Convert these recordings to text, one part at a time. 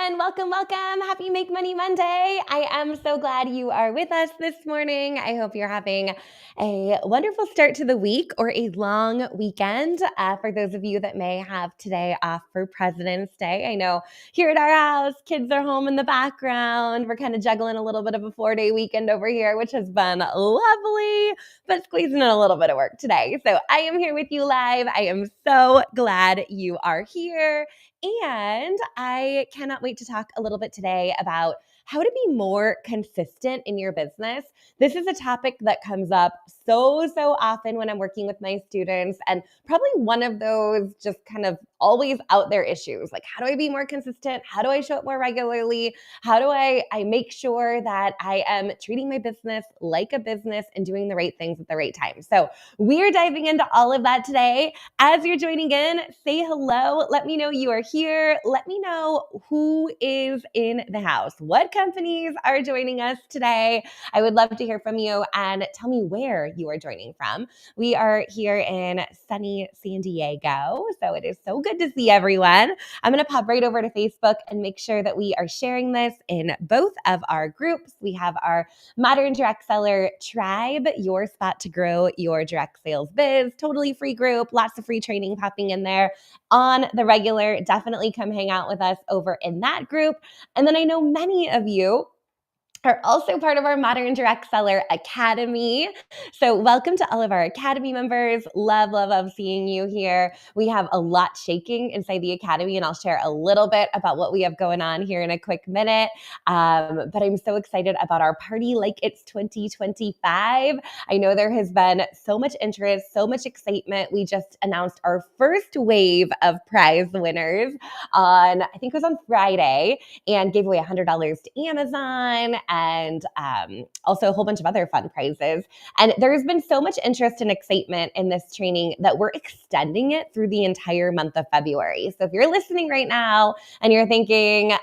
everyone. Welcome, welcome. Happy Make Money Monday. I am so glad you are with us this morning. I hope you're having a wonderful start to the week or a long weekend. For those of you that may have today off for President's Day, I know here at our house, kids are home in the background. We're kind of juggling a little bit of a 4-day weekend over here, which has been lovely, but squeezing in a little bit of work today. So I am here with you live. I am so glad you are here. And I cannot wait to talk a little bit today about how to be more consistent in your business. This is a topic that comes up so often when I'm working with my students, and probably one of those just kind of always out there issues. Like, how do I be more consistent? How do I show up more regularly? How do I make sure that I am treating my business like a business and doing the right things at the right time? So we're diving into all of that today. As you're joining in, say hello. Let me know you are here. Let me know who is in the house. What companies are joining us today? I would love to hear from you, and tell me where you are joining from. We are here in sunny San Diego, so it is so good to see everyone. I'm going to pop right over to Facebook and make sure that we are sharing this in both of our groups. We have our Modern Direct Seller Tribe, your spot to grow your direct sales biz, totally free group, lots of free training popping in there on the regular. Definitely come hang out with us over in that group. And then I know many of you are also part of our Modern Direct Seller Academy. So welcome to all of our Academy members. Love seeing you here. We have a lot shaking inside the Academy, and I'll share a little bit about what we have going on here in a quick minute. But I'm so excited about our party like it's 2025. I know there has been so much interest, so much excitement. We just announced our first wave of prize winners on, I think it was on Friday, and gave away $100 to Amazon and also a whole bunch of other fun prizes. And there's been so much interest and excitement in this training that we're extending it through the entire month of February. So if you're listening right now and you're thinking,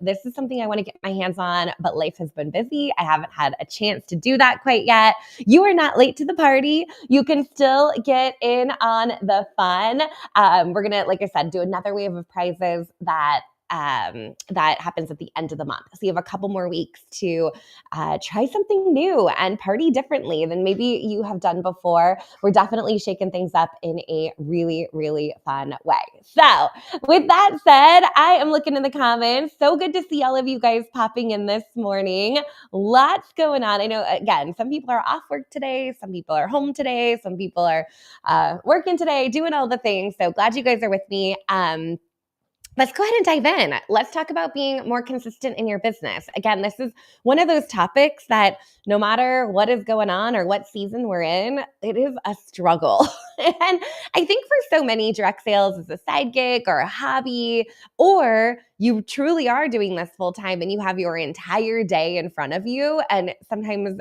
this is something I want to get my hands on, but life has been busy, I haven't had a chance to do that quite yet, you are not late to the party. You can still get in on the fun. We're going to, like I said, do another wave of prizes that happens at the end of the month. So you have a couple more weeks to try something new and party differently than maybe you have done before. We're definitely shaking things up in a really fun way. So with that said, I am looking in the comments. So good to see all of you guys popping in this morning. Lots going on. I know, again, some people are off work today. Some people are home today. Some people are working today, doing all the things. So glad you guys are with me. Let's go ahead and dive in. Let's talk about being more consistent in your business. Again, this is one of those topics that no matter what is going on or what season we're in, it is a struggle. And I think for so many, direct sales is a side gig or a hobby, or you truly are doing this full time and you have your entire day in front of you. And sometimes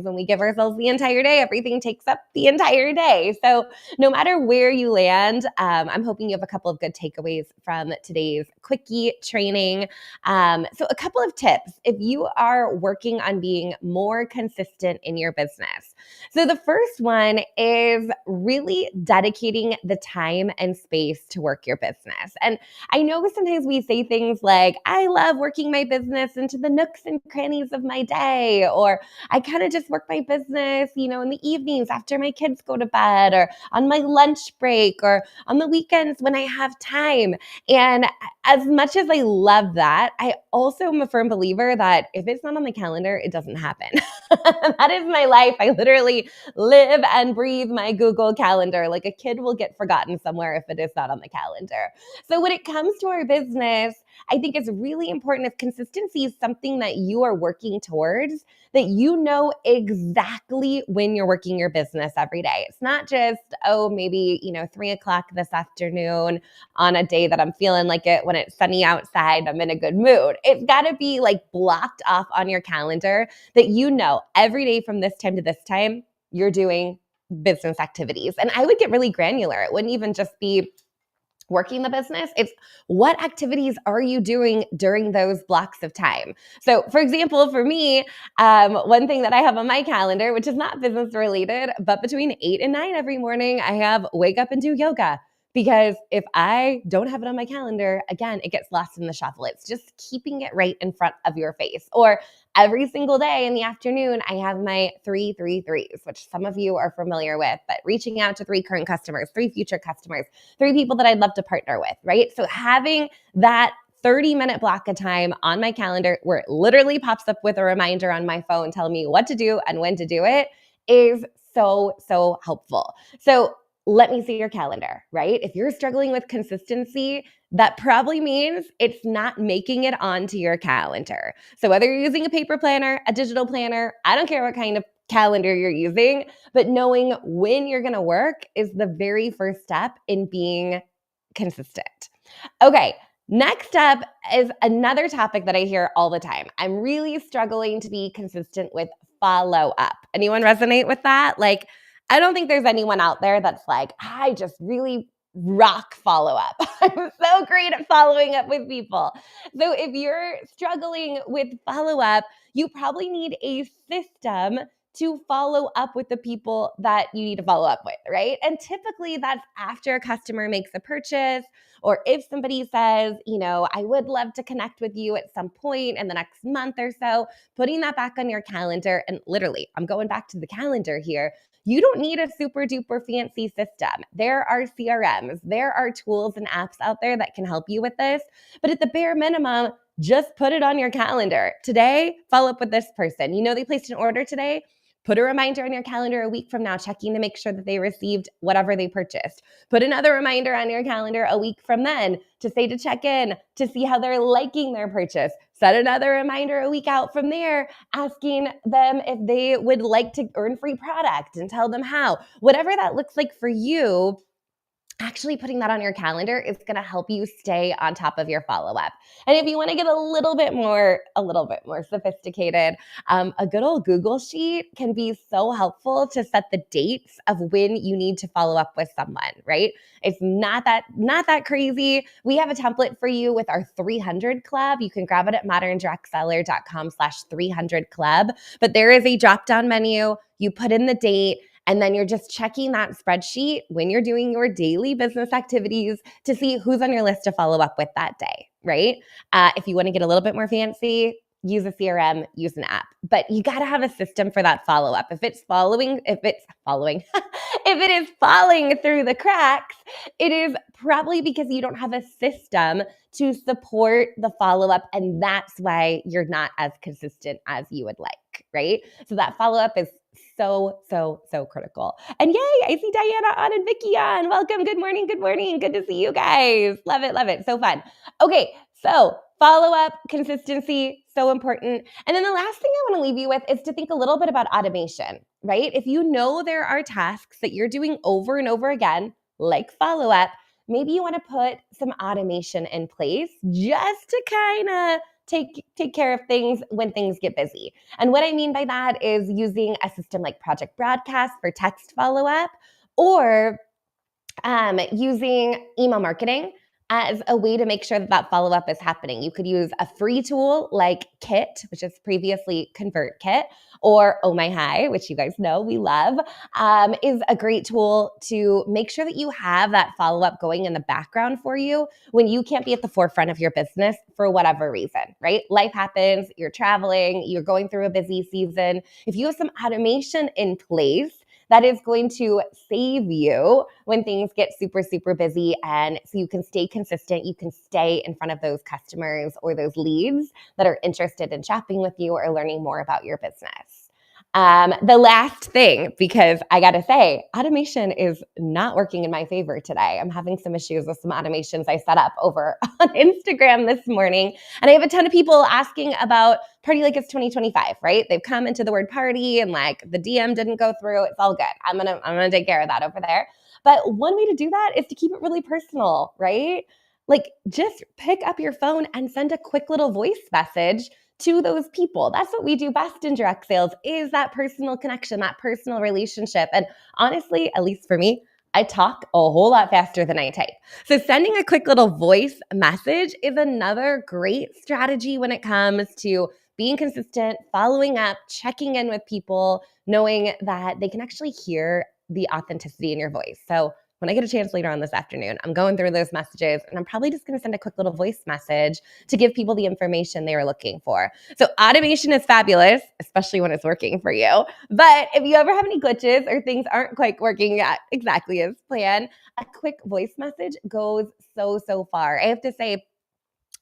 when we give ourselves the entire day, everything takes up the entire day. So no matter where you land, I'm hoping you have a couple of good takeaways from today's quickie training. So a couple of tips if you are working on being more consistent in your business. So the first one is really dedicating the time and space to work your business. And I know sometimes we say things like, I love working my business into the nooks and crannies of my day, or I kind of just work my business, in the evenings after my kids go to bed, or on my lunch break, or on the weekends when I have time. And as much as I love that, I also am a firm believer that if it's not on the calendar, it doesn't happen. That is my life. I literally live and breathe my Google Calendar. Like a kid will get forgotten somewhere if it is not on the calendar. So when it comes to our business, I think it's really important if consistency is something that you are working towards, that you know exactly when you're working your business every day. It's not just, maybe, 3:00 this afternoon on a day that I'm feeling like it when it's sunny outside, I'm in a good mood. It's got to be like blocked off on your calendar that every day from this time to this time, you're doing business activities. And I would get really granular. It wouldn't even just be working the business. It's what activities are you doing during those blocks of time? So for example, for me, one thing that I have on my calendar, which is not business related, but between 8 and 9 every morning, I have wake up and do yoga. Because if I don't have it on my calendar, again, it gets lost in the shuffle. It's just keeping it right in front of your face. Or every single day in the afternoon, I have my 3 3 3s, which some of you are familiar with, but reaching out to 3 current customers, 3 future customers, 3 people that I'd love to partner with, right? So having that 30-minute block of time on my calendar where it literally pops up with a reminder on my phone telling me what to do and when to do it is so, so helpful. So let me see your calendar, right? If you're struggling with consistency, that probably means it's not making it onto your calendar. So whether you're using a paper planner, a digital planner, I don't care what kind of calendar you're using, but knowing when you're going to work is the very first step in being consistent. Okay, next up is another topic that I hear all the time. I'm really struggling to be consistent with follow up. Anyone resonate with that? Like, I don't think there's anyone out there that's like, I just really rock follow up. I'm so great at following up with people. So if you're struggling with follow up, you probably need a system to follow up with the people that you need to follow up with, right? And typically that's after a customer makes a purchase, or if somebody says, I would love to connect with you at some point in the next month or so, putting that back on your calendar. And literally, I'm going back to the calendar here. You don't need a super duper fancy system. There are CRMs, there are tools and apps out there that can help you with this. But at the bare minimum, just put it on your calendar. Today, follow up with this person. They placed an order today. Put a reminder on your calendar a week from now, checking to make sure that they received whatever they purchased. Put another reminder on your calendar a week from then to say to check in, to see how they're liking their purchase. Set another reminder a week out from there, asking them if they would like to earn free product and tell them how. Whatever that looks like for you, actually putting that on your calendar is going to help you stay on top of your follow-up. And if you want to get a little bit more sophisticated, a good old Google sheet can be so helpful to set the dates of when you need to follow up with someone, right? It's not that crazy. We have a template for you with our 300 Club. You can grab it at moderndirectseller.com/300 Club. But there is a drop-down menu. You put in the date, and then you're just checking that spreadsheet when you're doing your daily business activities to see who's on your list to follow up with that day, right? If you want to get a little bit more fancy, use a CRM, use an app. But you got to have a system for that follow-up. If it is falling through the cracks, it is probably because you don't have a system to support the follow-up, and that's why you're not as consistent as you would like, right? So that follow-up is so, so, so critical. And yay, I see Diana on and Vicky on. Welcome. Good morning. Good morning. Good to see you guys. Love it. Love it. So fun. Okay. So follow-up, consistency, so important. And then the last thing I want to leave you with is to think a little bit about automation, right? If you know there are tasks that you're doing over and over again, like follow-up, maybe you want to put some automation in place just to kind of take care of things when things get busy. And what I mean by that is using a system like Project Broadcast for text follow-up, or using email marketing as a way to make sure that follow-up is happening. You could use a free tool like Kit, which is previously ConvertKit, or Oh My Hi, which you guys know we love, is a great tool to make sure that you have that follow-up going in the background for you when you can't be at the forefront of your business for whatever reason, right? Life happens, you're traveling, you're going through a busy season. If you have some automation in place, that is going to save you when things get super, super busy. And so you can stay consistent. You can stay in front of those customers or those leads that are interested in shopping with you or learning more about your business. The last thing, because I got to say, automation is not working in my favor today. I'm having some issues with some automations I set up over on Instagram this morning. And I have a ton of people asking about Party Like It's 2025, right? They've come into the word party and like the DM didn't go through. It's all good. I'm gonna take care of that over there. But one way to do that is to keep it really personal, right? Like just pick up your phone and send a quick little voice message to those people. That's what we do best in direct sales, is that personal connection, that personal relationship. And honestly, at least for me, I talk a whole lot faster than I type. So sending a quick little voice message is another great strategy when it comes to being consistent, following up, checking in with people, knowing that they can actually hear the authenticity in your voice. So when I get a chance later on this afternoon, I'm going through those messages and I'm probably just going to send a quick little voice message to give people the information they were looking for. So automation is fabulous, especially when it's working for you. But if you ever have any glitches or things aren't quite working exactly as planned, a quick voice message goes so far. I have to say,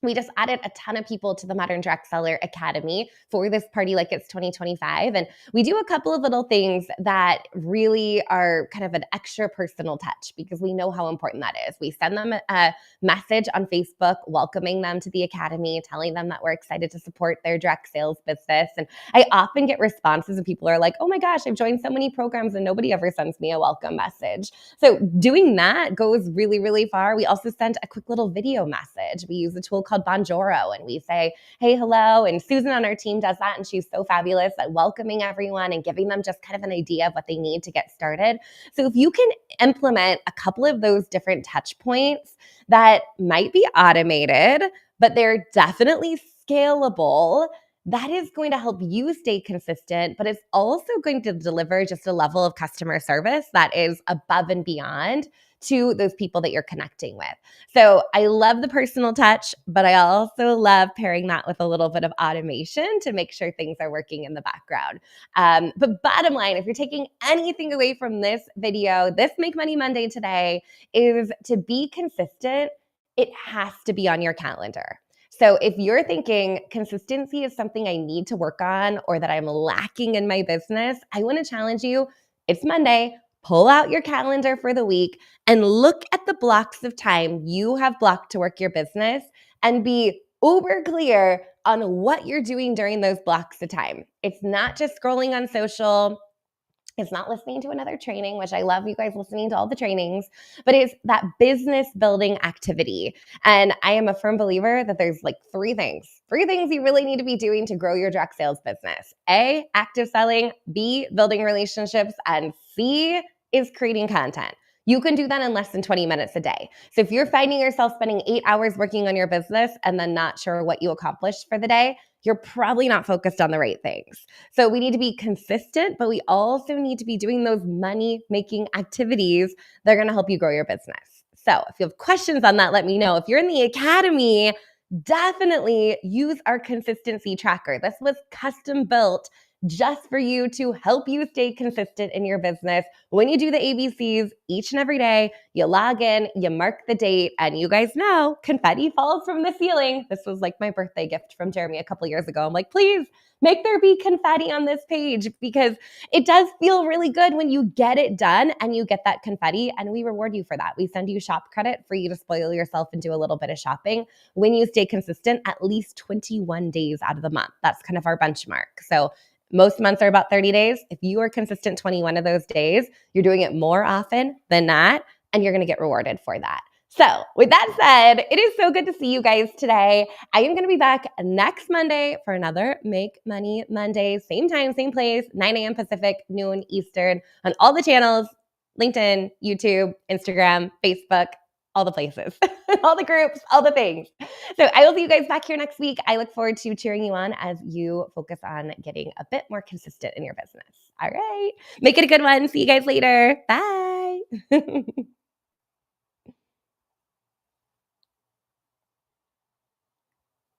we just added a ton of people to the Modern Direct Seller Academy for this Party Like It's 2025. And we do a couple of little things that really are kind of an extra personal touch because we know how important that is. We send them a message on Facebook welcoming them to the Academy, telling them that we're excited to support their direct sales business. And I often get responses and people are like, oh my gosh, I've joined so many programs and nobody ever sends me a welcome message. So doing that goes really far. We also send a quick little video message. We use a tool called Bonjoro, and we say, hey, hello. And Susan on our team does that, and she's so fabulous at welcoming everyone and giving them just kind of an idea of what they need to get started. So if you can implement a couple of those different touch points that might be automated, but they're definitely scalable, that is going to help you stay consistent, but it's also going to deliver just a level of customer service that is above and beyond to those people that you're connecting with. So I love the personal touch, but I also love pairing that with a little bit of automation to make sure things are working in the background. But bottom line, if you're taking anything away from this video, this Make Money Monday today, is to be consistent, it has to be on your calendar. So if you're thinking consistency is something I need to work on or that I'm lacking in my business, I want to challenge you. It's Monday. Pull out your calendar for the week and look at the blocks of time you have blocked to work your business and be uber clear on what you're doing during those blocks of time. It's not just scrolling on social. It's not listening to another training, which I love you guys listening to all the trainings, but it's that business building activity. And I am a firm believer that there's like three things you really need to be doing to grow your direct sales business. A, active selling, B, building relationships, and C is creating content. You can do that in less than 20 minutes a day. So if you're finding yourself spending 8 hours working on your business and then not sure what you accomplished for the day, you're probably not focused on the right things. So we need to be consistent, but we also need to be doing those money-making activities that are going to help you grow your business. So if you have questions on that, let me know. If you're in the academy, definitely use our consistency tracker. This was custom built just for you to help you stay consistent in your business. When you do the ABCs each and every day, you log in, you mark the date, and you guys know confetti falls from the ceiling. This was like my birthday gift from Jeremy a couple years ago. I'm like, please make there be confetti on this page because it does feel really good when you get it done and you get that confetti, and we reward you for that. We send you shop credit for you to spoil yourself and do a little bit of shopping when you stay consistent at least 21 days out of the month. That's kind of our benchmark. So most months are about 30 days. If you are consistent 21 of those days, you're doing it more often than not, and you're going to get rewarded for that. So with that said, it is so good to see you guys today. I am going to be back next Monday for another Make Money Monday. Same time, same place, 9 a.m. Pacific, noon Eastern, on all the channels, LinkedIn, YouTube, Instagram, Facebook, all the places, all the groups, all the things. So I will see you guys back here next week. I look forward to cheering you on as you focus on getting a bit more consistent in your business. All right. Make it a good one. See you guys later. Bye.